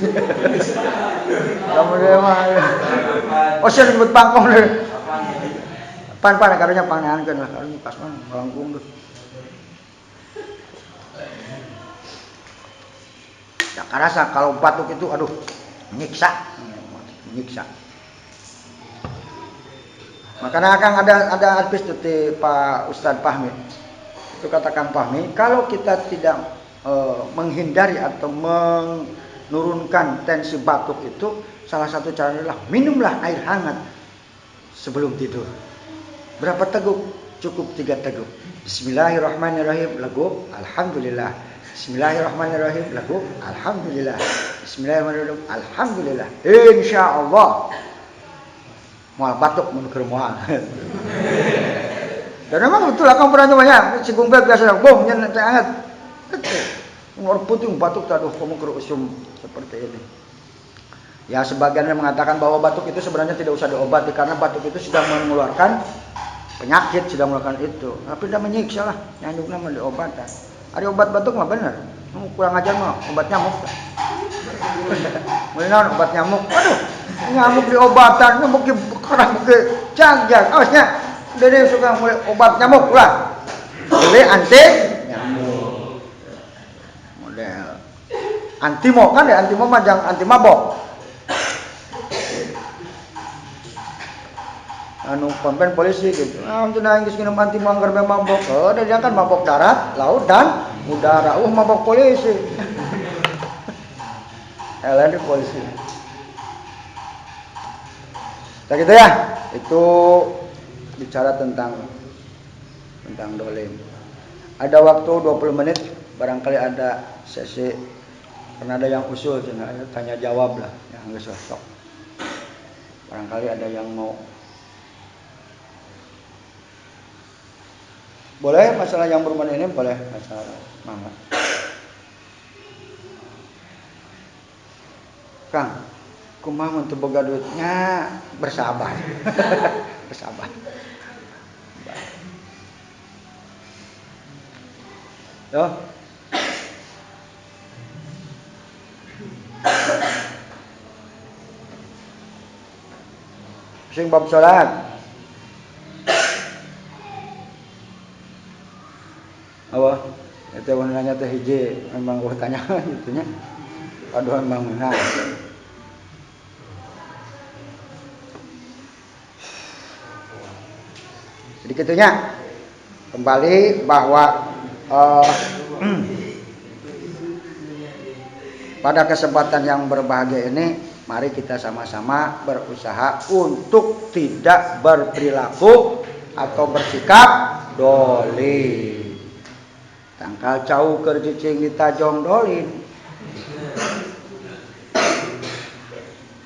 Speaker 1: Kamu dia mah. Oh saya disebut pangkong deh. Pan karunya pangankeun lah karunya pas mah melengkung tuh. Ya karasa kalau batuk itu aduh nyiksa. Makanya akan ada advice dari Pak Ustadz Fahmi. Itu katakan Fahmi, kalau kita tidak menghindari atau menurunkan tensi batuk itu, salah satu caranya adalah minumlah air hangat sebelum tidur. Berapa teguk? Cukup 3 teguk. Bismillahirrahmanirrahim, lagu alhamdulillah. Bismillahirrahmanirrahim, lagu alhamdulillah. Bismillahirrahmanirrahim, alhamdulillah. Insyaallah. Moal batuk mun keur moal. Dan memang betul akan pernah nyobanya, si gumbel biasa bom nyen teh anget. Ngor puting batuk teh aduh kamu keur usum seperti ini. Ya sebagian yang mengatakan bahwa batuk itu sebenarnya tidak usah diobati karena batuk itu sudah mengeluarkan penyakit, sudah mengeluarkan itu. Tapi tidak menyiksa lah, nyandukna mah diobatan. Ada obat batuk mah bener. Kurang ajar mah obat nyamuk. Mulai obat nyamuk. Aduh, nyamuk diobatan, nyamuk kerang ke jajan. Awasnya, dia suka mulai obat nyamuk lah. Jadi anti nyamuk. Model antimo kan ya, antimo mah jangan anti mabok. Anu pemben polisi gitu. Untuk nangis minum anti manggar mabok. Oh, dia kan mabok darat, laut dan udara. Mabok polisi. Elan polisi. Nah gitu ya. Itu bicara tentang dolim. Ada waktu 20 menit, barangkali ada sesi karena ada yang usul tanya jawab lah, yang enggak sosok. Barangkali ada yang mau. Boleh masalah yang berhubungan ini boleh masalah mangga. Kang, kumaha mun teu boga duitnya bersabar. Bersabar. Yo. Sing bab salat. Apa? Itu nanya teh hiji memang gua tanya gitu nya. Aduh memang benar. Jadi gitunya. Kembali bahwa pada kesempatan yang berbahagia ini mari kita sama-sama berusaha untuk tidak berperilaku atau bersikap dolim. Tangkal cau keur cicing ditajong dolim.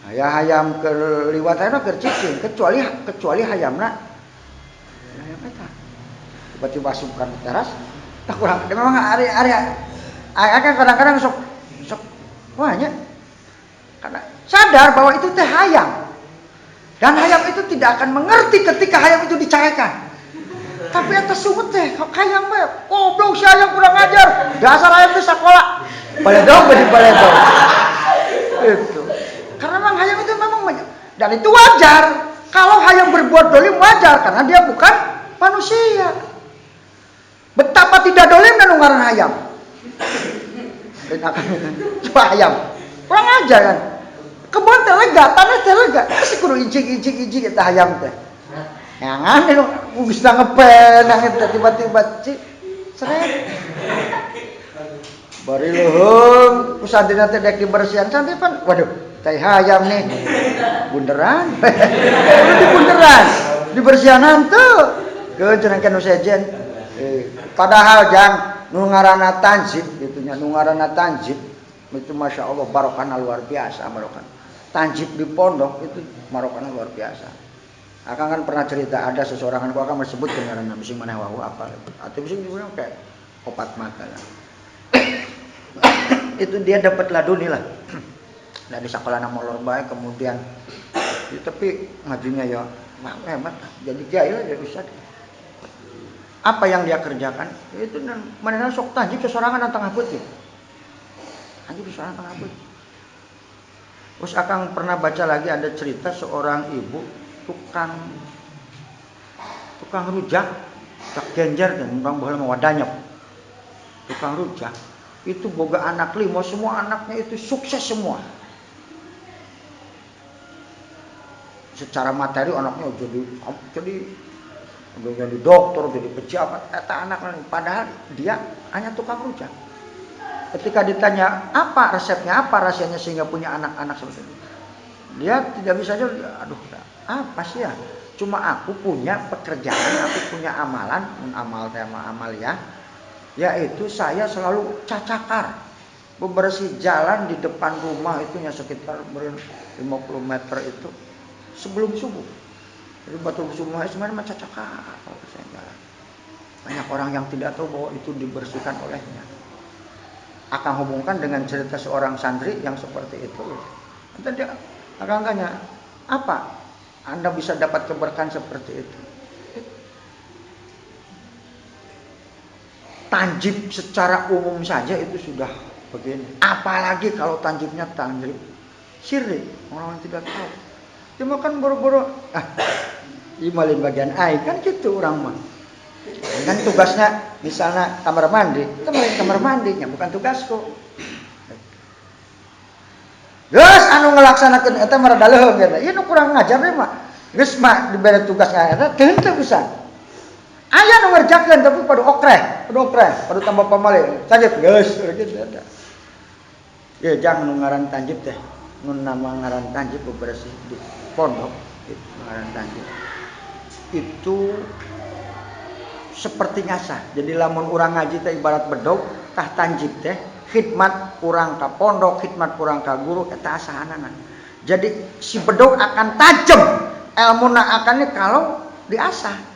Speaker 1: Aya hayam keur liwat ayeuna keur cicing kecuali hayamna. Hayam eta. Tiba-tiba masukkan ke teras. Tak kurang memang area akan kadang-kadang sok banyak. Karena sadar bahwa itu teh hayam. Dan hayam itu tidak akan mengerti ketika hayam itu dicairkan. Tapi atas sumut teh hayam bae. Goblok si hayam kurang ajar. Dasar hayam teh sakola. Baledog bedi baledog. Itu. Karena memang hayam itu memang dan itu wajar. Kalau hayam berbuat dolim wajar karena dia bukan manusia. Betapa tidak dolim dan ngaran hayam. Coba hayam. Kurang ajar kan. Kebun teh lega, tanah teh lega. Masih kudu ijik eta hayam teh. Jangan lu bisa ngepen nang eta tiba-tiba seret. Bari leuheung ku santrina teh dek dibersihan santri pan. Waduh, teh hayam nih. Bunderan. Di bunderan. Dibersihan henteu. Keun cenah nu sejen. Padahal jang nu ngaranna tanzib gitu nya, nu ngaranna tanzib itu masya Allah barokahna luar biasa barokah. Tanzib di pondok itu barokahna luar biasa. Akang kan pernah cerita ada seseorang aku akan menyebut ngaranna bising maneh wahu apa atau bising dibilang kayak opat mata lah. Itu dia dapat laduni lah. Dari sekolahna molor bae kemudian tapi ngajinya ya hebat jadi kiai lah jadi ustaz. Apa yang dia kerjakan? Itu mana sok tanjib sesorangan tengah putih. Tanjib sesorangan tengah putih. Terus akang pernah baca lagi ada cerita seorang ibu tukang rujak, tak genjer dan orang boleh mewadanyok. Tukang rujak itu boga anak 5, semua anaknya itu sukses semua. Secara materi anaknya jadi dokter, jadi pejabat, eta anak lain. Padahal dia hanya tukang rujak. Ketika ditanya apa resepnya, apa rahasianya sehingga punya anak-anak seperti itu, dia tidak bisa jawab. Aduh, apa sih ya? Cuma aku punya pekerjaan, aku punya amalan, amal ya, yaitu saya selalu cacakar, membersih jalan di depan rumah itunya sekitar 50 meter itu sebelum subuh. Jadi batu semua sebenarnya macam cakar. Banyak orang yang tidak tahu bahwa itu dibersihkan olehnya. Akan hubungkan dengan cerita seorang santri yang seperti itu. Nanti dia akan tanya, apa Anda bisa dapat keberkahan seperti itu? Tanjib secara umum saja itu sudah begini. Apalagi kalau tanjibnya tanjib syirik, orang tidak tahu. Cuma kan boro-boro imalin bagian air kan gitu orang mah. Kan tugasnya misalnya kamar mandi, kita main kamar mandinya bukan tugasku. Geus anu ngelaksanakeun eta mah rada leuheung eta. Ieu nu kurang ngajar we mah. Geus mah dibere tugasnya eta teu henteu pisan. Aya nu ngerjakeun tapi padu okreh, padu tambah pamale. Tanjib geus gitu ada. Ya jangan nu ngaran tanjib teh. Mun nama ngaran tanjib bebersih di pondok itu ngaran tanjib. Itu seperti nyasa. Jadi lamun urang ngaji teh ibarat bedog, tah tanjib teh khidmat urang ka pondok, khidmat urang ka guru eta asahanana. Jadi si bedog akan tajam ilmuna akannya kalau diasah.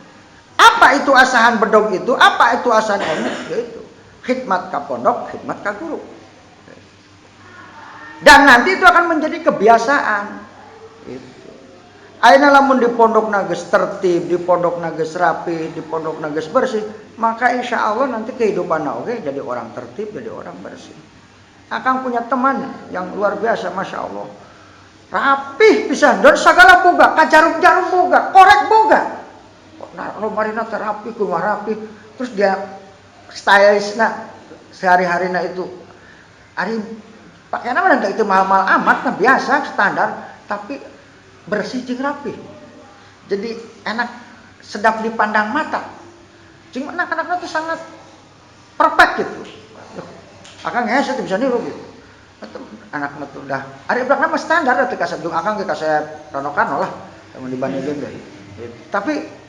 Speaker 1: Apa itu asahan bedog itu? Apa itu asahan ilmu? Yaitu khidmat ka pondok, khidmat ka guru. Dan nanti itu akan menjadi kebiasaan. Itu. Ayeuna lamun di pondok geus tertib, di pondok geus rapi, di pondok geus bersih, maka insya Allah nanti kehidupanna oge jadi orang tertib, jadi orang bersih. Akang punya teman yang luar biasa, masya Allah. Rapih pisan, dan segala boga, kajarum-jarum boga, korek boga. Nah, lomarina terapi, kumah rapi, terus dia stylisna sehari-harina itu, hari pakai nama nanti itu mahal-mahal amat, nah biasa standar, tapi bersih jeung rapi. Jadi enak, sedap dipandang mata. Cuma anak-anaknya itu sangat perfect gitu. Akang ngeset bisa niru gitu. Anaknya tuh udah, ari udah nama standar teh kasep jeung akang ge kasep ranokan lah, mun dibandingkeun deh. Tapi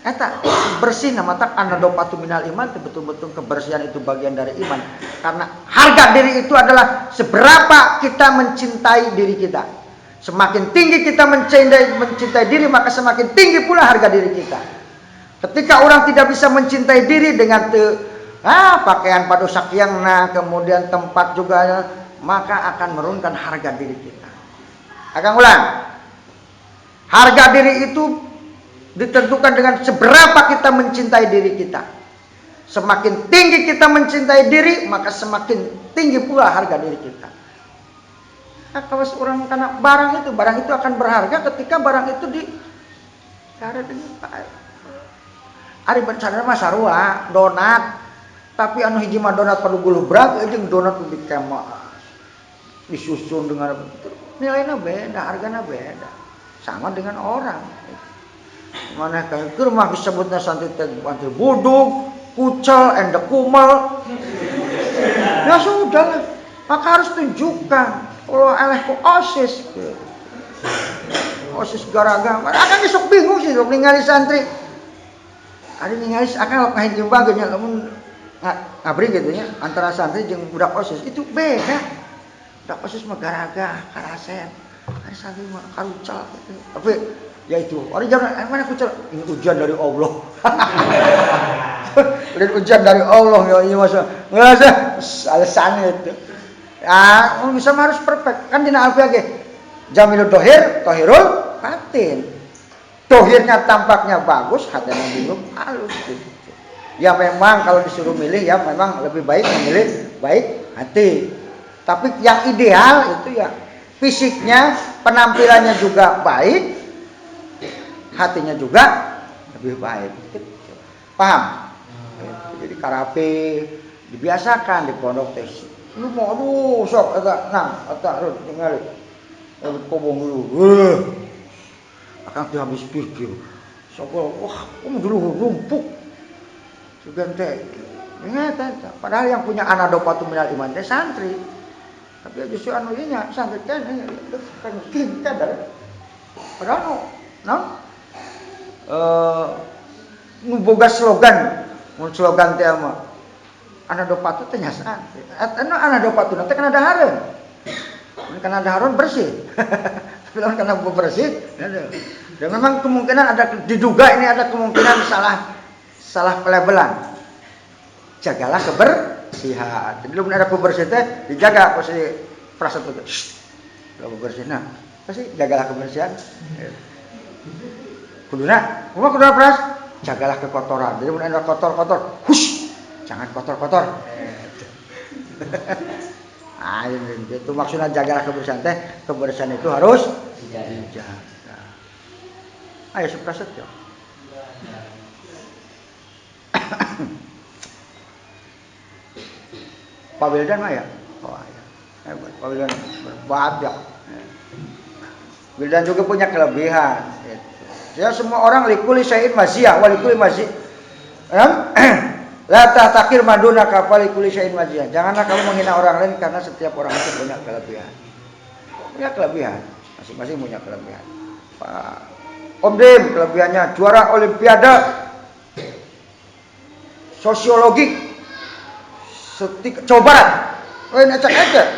Speaker 1: eta bersih nama tak anadopatu minal iman, betul-betul kebersihan itu bagian dari iman. Karena harga diri itu adalah seberapa kita mencintai diri kita. Semakin tinggi kita mencintai diri, maka semakin tinggi pula harga diri kita. Ketika orang tidak bisa mencintai diri dengan pakaian padu sakyangna, kemudian tempat juga, maka akan menurunkan harga diri kita. Akan ulang. Harga diri itu ditentukan dengan seberapa kita mencintai diri kita. Semakin tinggi kita mencintai diri, maka semakin tinggi pula harga diri kita. Nah, kalau orang karena barang itu akan berharga ketika barang itu cara dengan baik. Ari bencana mah sarua donat, tapi anu hiji mah donat padu gulubrak, jeung donat lebih kemas. Disusun dengan nilainya beda, harganya beda. Sama dengan orang. Mana kan keur mah disebutna santri teh antri budug, kucel, endek kumel. Ya sudah, maka harus tunjukkan kalau eleh ku OSIS. OSIS garaga, akan besok bingung sih dok ningali santri. Ada ningali akan lakukan jembaganya, namun ngabri gitu ya antara santri jeung budak OSIS itu beda. Budak OSIS mah garaga, karasen. Ada santri mah karucal gitu. Tapi ya itu, orang jangan mana kucal, ini ujian dari Allah. Ini ujian dari Allah ya ini masa ngerasa alasannya itu. Ya, bisa harus perfect. Kan dina alfiah ge. Jamilud dohir, tohirul batin. Dohirnya tampaknya bagus, hatinya bingung halus gitu. Ya memang kalau disuruh milih ya memang lebih baik memilih baik hati. Tapi yang ideal itu ya fisiknya, penampilannya juga baik, hatinya juga lebih baik. Paham? Jadi karape dibiasakan di pondok teh. Lu mau aduh sok eta nang eta rut ningali. Kobong dulu. Akan tuh habis pikir. Sok wah, dulu rumpuk. Sugan teh. Padahal yang punya anadopatu minal iman teh santri. Tapi justru anu ieu nya santri teh kan kita dari. Padahal nu boga slogan. Mun slogan teh mah anadopatu teh nya santri. Anu anadopatu teh kana dahareun. Karena dahareun bersih. Tapi karena bersih, dan memang kemungkinan ada diduga ini ada kemungkinan salah pelabelan. Jagalah kebersihan. Jadi belum ada kebersihan teh dijaga posisi frasa itu. Kalau bersih nah, pasti jagalah kebersihan. Kuduna pras, jagalah kekotoran. Jadi mun ada kotor-kotor, hush, jangan kotor-kotor. Ah, itu maksudnya jagalah kebersihan teh. Kebersihan itu harus dijaga. Ayo sepraset ya. Pak Wildan mah ya? Oh ya. Hebat. Pak Wildan berbahagia. Wildan juga punya kelebihan. Ya semua orang likuli syai'in maziyah wa likuli maziyah. La tahtakir maduna kafali kulli syai'in maziyah. Janganlah kamu menghina orang lain karena setiap orang itu punya kelebihan. Punya kelebihan, masing-masing punya kelebihan. Pak Om Dim kelebihannya juara olimpiade sosiologi Jawa Barat. Lain ecek-ecek.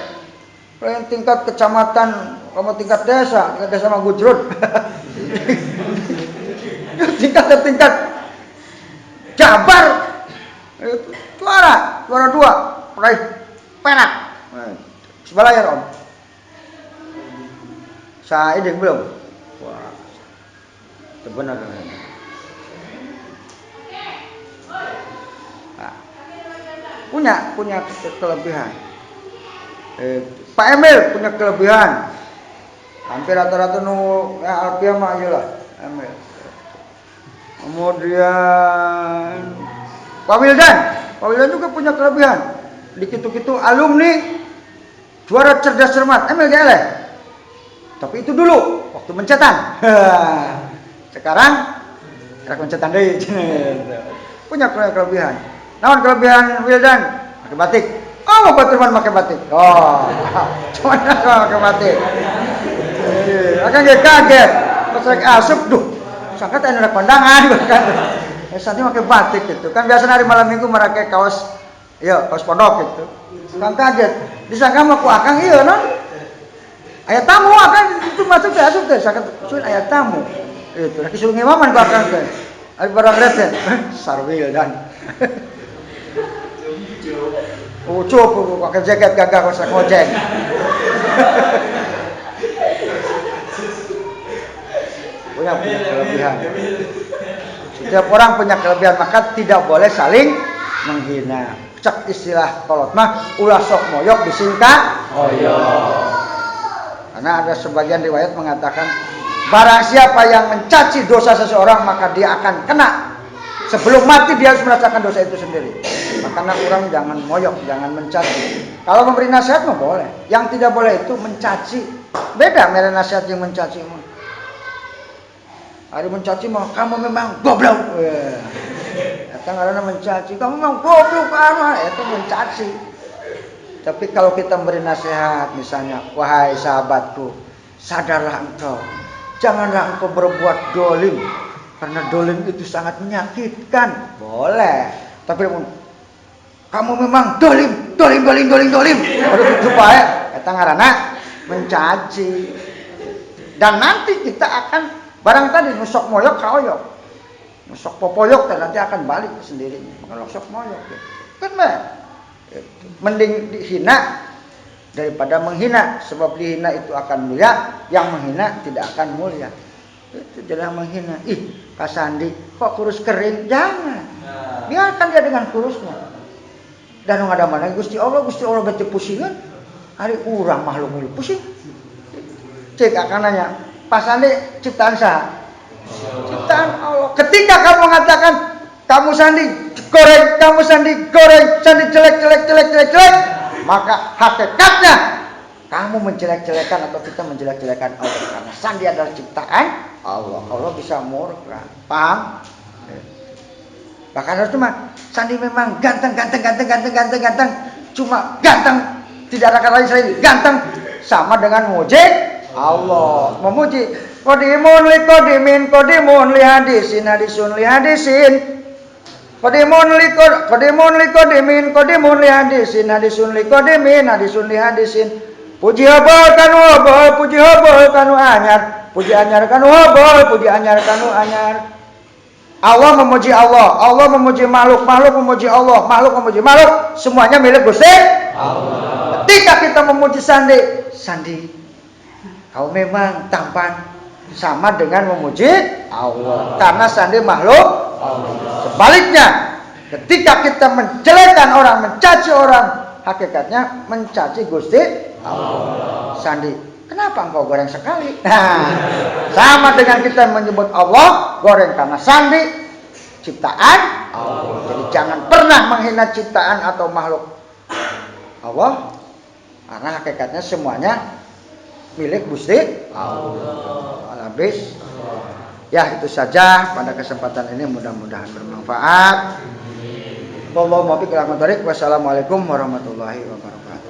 Speaker 1: Lain tingkat kecamatan, kamu tingkat desa mah gujrut. tingkat Jabar. Juara 2, peraih perak. Sebalayar Om. Saya ideng belum? Wah. Itu benar. Nah, punya kelebihan. Pak Emil punya kelebihan. Hampir rata-rata nu alfiah mah iyalah Emil. Kemudian Pak Wildan juga punya kelebihan. Dikitu-kitu alumni juara cerdas cermat, Emil geleh. Tapi itu dulu waktu mencetan. Sekarang rek mencetan deui. Punya kelebihan. Naon kelebihan Wildan? Pakai batik. Oh, Baturman pakai batik. Oh. Cuman pakai batik. Akan kaget. Pas rek asup duh. Sangka teh ada kondangan kan. Santi pakai batik gitu. Kan biasa hari malam Minggu mereka kaos pondok gitu. Kan kaget. Disangka mah ku akang ieu non. Aya tamu akan itu masuk teh sangka sun aya tamu. Itu lagi suruh ngimaman ku akang teh. Ari barang reten. Sarwil dan. Ucup pakai jaket gagah kosak ngojek. Punya kelebihan. Setiap orang punya kelebihan, maka tidak boleh saling menghina. Cek istilah kolot mah ulah sok moyok disingkat oyok. Karena ada sebagian riwayat mengatakan barang siapa yang mencaci dosa seseorang maka dia akan kena. Sebelum mati dia harus merasakan dosa itu sendiri. Makanya orang jangan moyok, jangan mencaci. Kalau memberi nasihat mah boleh. Yang tidak boleh itu mencaci. Beda mere nasihat yang mencaci mah. Hari mencaci mah kamu memang goblok. Eta ngaranna mencaci. Kamu memang goblok anu eta mencaci. Tapi kalau kita beri nasihat misalnya, wahai sahabatku, sadarlah engkau, janganlah engkau berbuat dolim, karena dolim itu sangat menyakitkan. Boleh, tapi kamu memang dolim. Aduh supaya kita ngarana mencaci. Dan nanti kita akan barang tadi nusok moyok kaoyok, nusok popoyok dan nanti akan balik sendirinya. Maka nusok moyok, kan mending dihina daripada menghina, sebab dihina itu akan mulia, yang menghina tidak akan mulia. Itu jangan menghina. Ih, Kak Sandi kok kurus kering? Jangan. Biarkan dia dengan kurusnya. Dan ada mana Gusti Allah bete pusingan. Hari urang makhluk milu pusing. Cek akan nanya, Pak Sandi ciptaan sah? Ciptaan Allah. Ketika kamu mengatakan kamu Sandi goreng, Sandi jelek, maka hakikatnya kamu menjelek-jelekan atau kita menjelek-jelekan Allah, karena Sandi adalah ciptaan Allah. Allah bisa murka, paham? Bahkan harus cuma Sandi memang ganteng, cuma ganteng, tidak ada kata lain selain ganteng, sama dengan muji Allah, memuji. Qadimun li hadisin. Qadimun li hadisin. Puji hobol kanu anyar. Puji anyar kanu anyar. Allah memuji Allah, Allah memuji makhluk memuji Allah, makhluk memuji makhluk, semuanya milik Gusti Allah. Ketika kita memuji Sandi, kau memang tampan, sama dengan memuji Allah, karena Sandi makhluk Allah. Sebaliknya, ketika kita menjelekkan orang, mencaci orang, hakikatnya mencaci Gusti Allah. Sandi, kenapa engkau goreng sekali? Nah, sama dengan kita menyebut Allah goreng, karena Sandi ciptaan Allah. Jadi jangan pernah menghina ciptaan atau makhluk Allah, karena hakikatnya semuanya milik Gusti Allah. Habis. Ya, itu saja pada kesempatan ini, mudah-mudahan bermanfaat. Wassalamualaikum warahmatullahi wabarakatuh.